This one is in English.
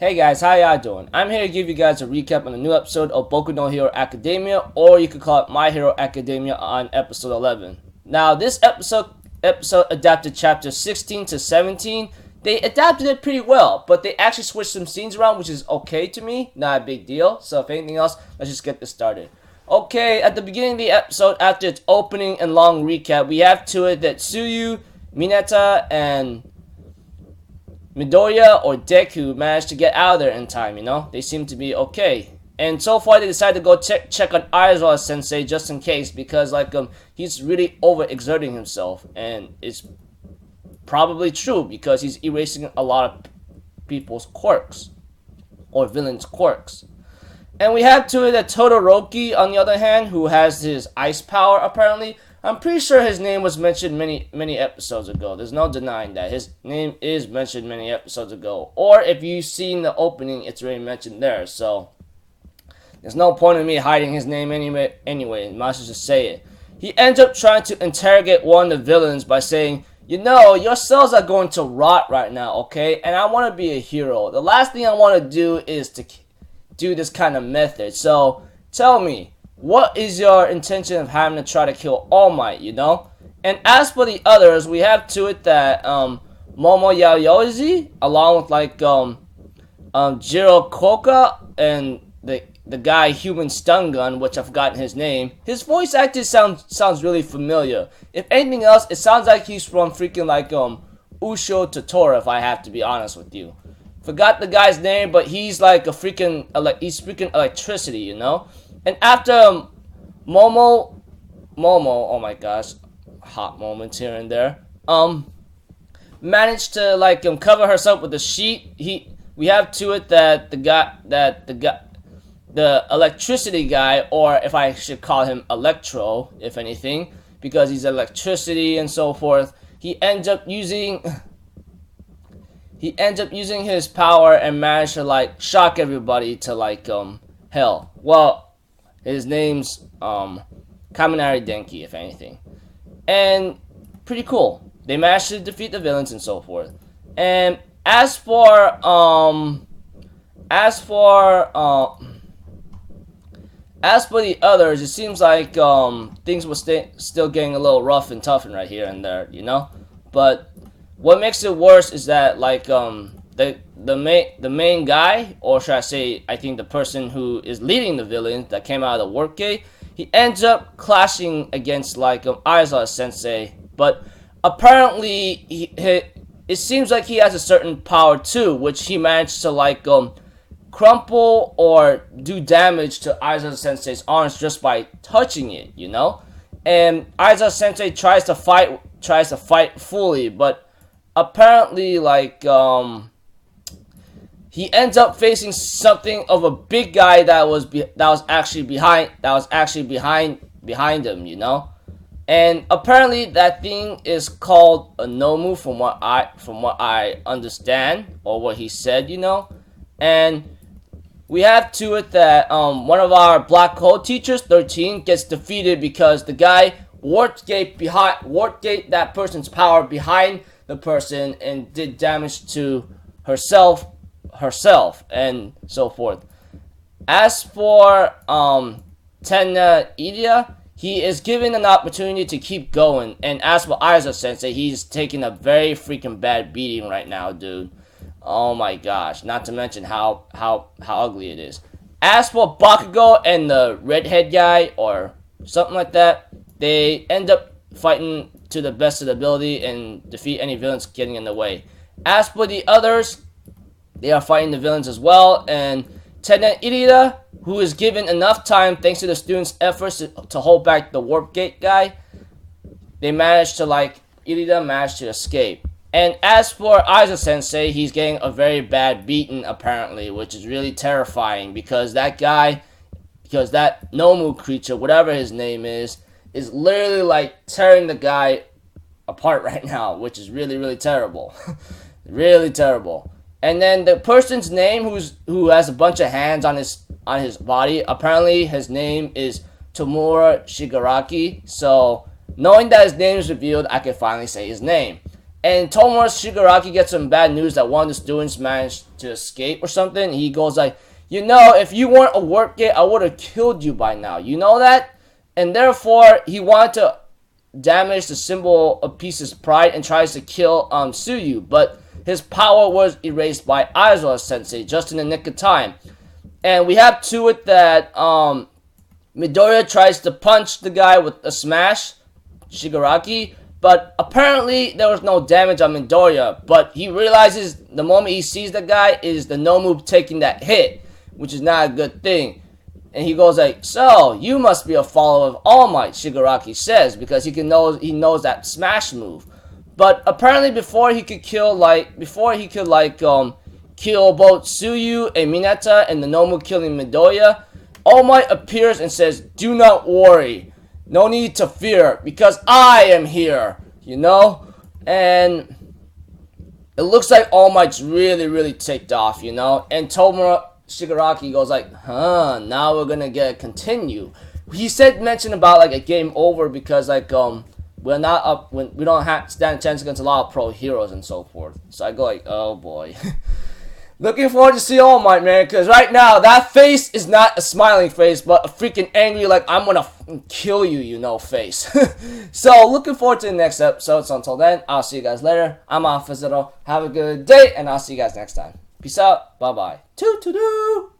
Hey guys, how y'all doing? I'm here to give you guys a recap on a new episode of Boku no Hero Academia, or you could call it My Hero Academia on episode 11. Now, this episode adapted chapters 16 to 17. They adapted it pretty well, but they actually switched some scenes around, which is okay to me, not a big deal. So if anything else, let's just get this started. Okay, at the beginning of the episode, after its opening and long recap, we have to it that Tsuyu, Mineta, and Midoriya or Deku managed to get out of there in time, They seem to be okay. And so far they decided to go check on Aizawa Sensei just in case, because he's really overexerting himself, and it's probably true because he's erasing a lot of people's quirks or villains' quirks. And we have to that Todoroki, on the other hand, who has his ice power apparently. I'm pretty sure his name was mentioned many episodes ago. There's no denying that. His name is mentioned many episodes ago. Or if you've seen the opening, it's already mentioned there. So, there's no point in me hiding his name anyway. Might as well just say it. He ends up trying to interrogate one of the villains by saying, your cells are going to rot right now, okay? And I want to be a hero. The last thing I want to do is to do this kind of method. So, tell me, what is your intention of having to try to kill All Might, And as for the others, we have to it that Momo Yaoyorozu, along with Jiro Koka and the guy Human Stun Gun, which I've forgotten his name. His voice acting sounds really familiar. If anything else, it sounds like he's from freaking Usho Totoro, if I have to be honest with you. Forgot the guy's name, but he's like he's freaking electricity, And after Momo, oh my gosh, hot moments here and there, managed to cover herself with a sheet. We have to it that the electricity guy, or if I should call him Electro, if anything, because he's electricity and so forth. He ends up using his power and managed to shock everybody to hell. Well, his name's Kaminari Denki, if anything. And pretty cool. They managed to defeat the villains and so forth. And as for the others, it seems like things were still getting a little rough and tough right here and there, But what makes it worse is that the main guy, or should I say, I think the person who is leading the villains that came out of the workgate, he ends up clashing against Aizawa Sensei, but apparently it seems like he has a certain power too, which he managed to crumple or do damage to Aizawa Sensei's arms just by touching it, And Aizawa Sensei tries to fight fully, but apparently he ends up facing something of a big guy that was actually behind him, And apparently that thing is called a Nomu from what I understand, or what he said, And we have to it that one of our black hole teachers, 13, gets defeated because the guy warped that person's power behind the person and did damage to herself and so forth. As for Tenna Iria, he is given an opportunity to keep going, and as for Aizawa Sensei, he's taking a very freaking bad beating right now, dude. Oh my gosh, not to mention how ugly it is. As for Bakugo and the redhead guy or something like that, they end up fighting to the best of their ability and defeat any villains getting in the way. As for the others, they are fighting the villains as well, and Tenna Irida, who is given enough time thanks to the students' efforts to hold back the warp gate guy, Irida managed to escape. And as for Aizawa Sensei, he's getting a very bad beating apparently, which is really terrifying because that Nomu creature, whatever his name is literally tearing the guy apart right now, which is really, really terrible. Really terrible. And then the person's name who has a bunch of hands on his body, apparently his name is Tomura Shigaraki. So knowing that his name is revealed, I can finally say his name. And Tomura Shigaraki gets some bad news that one of the students managed to escape or something. He goes like, you know, if you weren't a work gate, I would have killed you by now. You know that? And therefore, he wanted to damage the symbol of Peace's pride and tries to kill Tsuyu. But his power was erased by Aizawa Sensei just in the nick of time. And we have to it that Midoriya tries to punch the guy with a smash, Shigaraki. But apparently there was no damage on Midoriya. But he realizes the moment he sees the guy is the Nomu taking that hit, which is not a good thing. And he goes like, so you must be a follower of All Might, Shigaraki says, because he knows that smash move. But apparently before he could kill both Tsuyu and Mineta and the Nomu killing Midoriya, All Might appears and says, do not worry. No need to fear, because I am here, you know? And it looks like All Might's really, really ticked off, you know? And Tomura Shigaraki goes like, now we're gonna get continue. He mentioned about like a game over because like, we're not up, when we don't stand a chance against a lot of pro heroes and so forth. So I go like, oh boy. Looking forward to see All Might, man, because right now, that face is not a smiling face, but a freaking angry, like, I'm gonna kill you, you know, face. So, looking forward to the next episode. So, until then, I'll see you guys later. I'm Officer. Have a good day, and I'll see you guys next time. Peace out. Bye-bye. Toot-toot-doo.